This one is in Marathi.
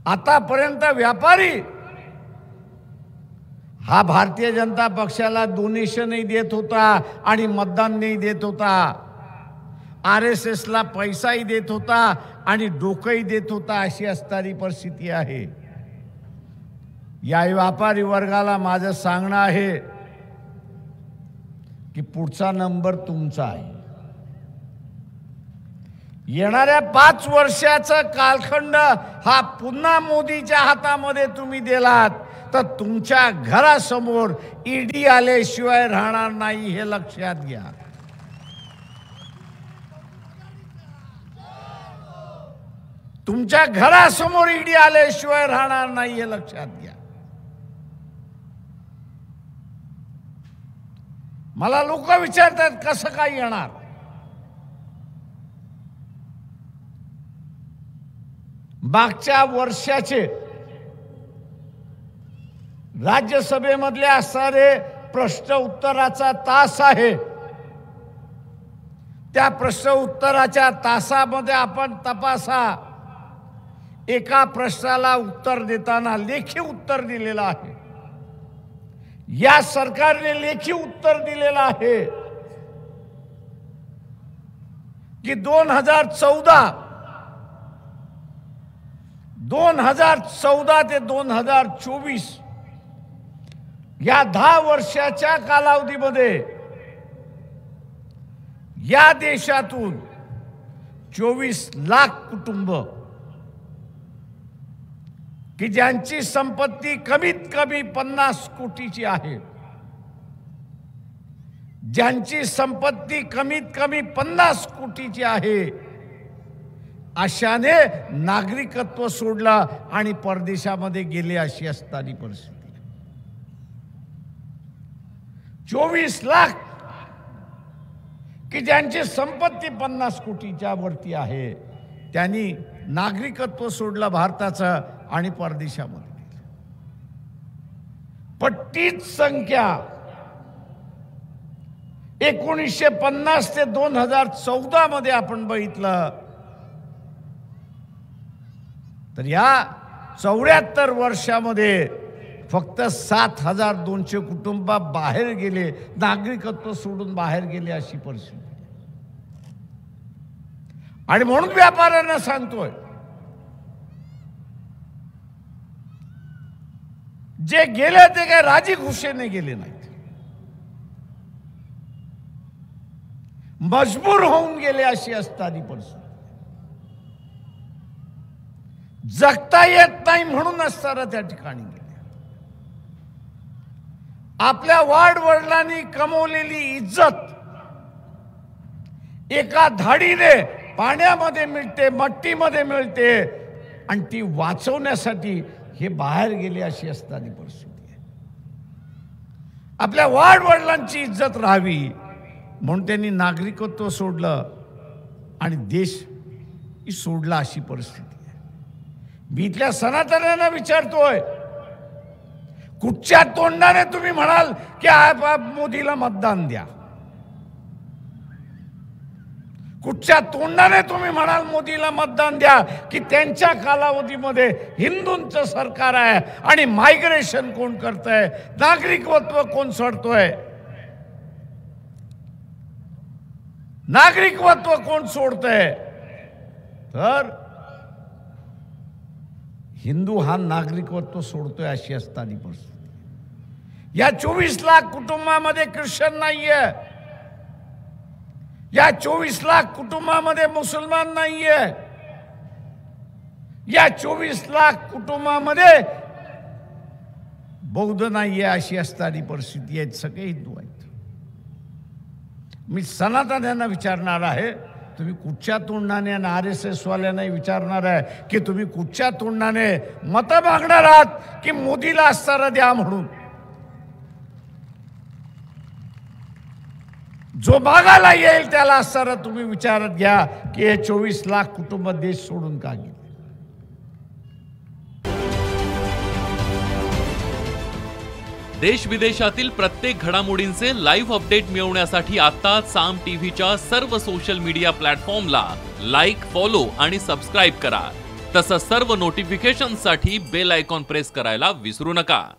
आतापर्यंत व्यापारी हा भारतीय जनता पक्षाला डोनेशनही देत होता आणि मतदानही देत होता, RSSला पैसाही देत होता आणि डोकंही देत होता, अशी असणारी परिस्थिती आहे। या व्यापारी वर्गाला माझं सांगणं आहे की पुढचा नंबर तुमचा आहे। येणाऱ्या 5 वर्षाचा कालखंड हा पुन्हा मोदीच्या हातामध्ये तुम्ही दिलात तर तुमच्या घरासमोर ईडी आल्याशिवाय राहणार नाही, हे लक्षात घ्या। तुमच्या घरासमोर ईडी आल्याशिवाय राहणार नाही, हे लक्षात घ्या। मला लोक विचारतात कसं काय येणार। मागच्या वर्षाचे राज्यसभेमधले असणारे प्रश्न उत्तराचा तास आहे, त्या प्रश्न उत्तराच्या तासामध्ये आपण तपासा। एका प्रश्नाला उत्तर देताना लेखी उत्तर दिलेलं आहे, या सरकारने लेखी उत्तर दिलेलं आहे की 2014 ते 2024 या 10 वर्षाच्या कालावधीमध्ये या देशातून 24 लाख कुटुंब की ज्यांची संपत्ती कमीत कमी 50 कोटीची आहे, ज्यांची संपत्ती कमीत कमी 50 कोटीची आहे, अशाने नागरिकत्व सोडलं आणि परदेशामध्ये गेले, अशी असणारी परिस्थिती। 24 लाख की ज्यांची संपत्ती 50 कोटीच्या वरती आहे, त्यांनी नागरिकत्व सोडलं भारताचं आणि परदेशामध्ये गेले। पण तीच संख्या 1950 ते 2014 मध्ये आपण बघितलं तर या 74 वर्षामध्ये फक्त 7200 कुटुंब बाहेर गेले, नागरिकत्व सोडून बाहेर गेले, अशी परिस्थिती। आणि म्हणून व्यापाऱ्यांना सांगतोय, जे गेले ते काय राजी खुशीने गेले नाहीत, मजबूर होऊन गेले, अशी असणारी परिस्थिती। जगता येत नाही म्हणून असताना त्या ठिकाणी गेले। आपल्या वाडवडिलांनी कमवलेली इज्जत एका धाडीने पाण्यामध्ये मिळते, मट्टीमध्ये मिळते आणि ती वाचवण्यासाठी हे बाहेर गेले, अशी असणारी परिस्थिती आहे। आपल्या वाडवडिलांची इज्जत राहावी म्हणून त्यांनी नागरिकत्व सोडलं आणि देश सोडला, अशी परिस्थिती आहे। मी इथल्या सनातन्यांना विचारतोय, कुठच्या तोंडाने तुम्ही म्हणाल की मोदीला मतदान द्या? कुठच्या तोंडाने तुम्ही म्हणाल मोदीला मतदान द्या की त्यांच्या कालावधीमध्ये हिंदूंचं सरकार आहे आणि मायग्रेशन कोण करतंय, नागरिकत्व कोण सोडतोय, नागरिकत्व कोण सोडतंय? तर हिंदू हा नागरिकत्व सोडतोय, अशी असणारी परिस्थिती। या 24 लाख कुटुंबामध्ये ख्रिश्चन नाहीये, या 24 लाख कुटुंबामध्ये मुसलमान नाहीये, या 24 लाख कुटुंबामध्ये बौद्ध नाहीये, अशी असणारी परिस्थिती आहे। सगळे हिंदू आहेत। मी सनातन्यांना विचारणार आहे, तुम्ही कुठच्या तोंडाने, आणि RSS वाल्यांना विचारणार आहे की तुम्ही कुठच्या तोंडाने मत मागणार आहात की मोदीला असताना द्या म्हणून? जो मागायला येईल त्याला असताना तुम्ही विचारत घ्या की हे 24 लाख कुटुंब देश सोडून का गेले। देश विदेशातील प्रत्येक घडामोडींचे लाईव्ह अपडेट मिळवण्यासाठी आता साम टीव्हीच्या सर्व सोशल मीडिया प्लॅटफॉर्मला लाईक, फॉलो आणि सबस्क्राईब करा। तसंच सर्व नोटिफिकेशनसाठी बेल आयकॉन प्रेस करायला विसरू नका.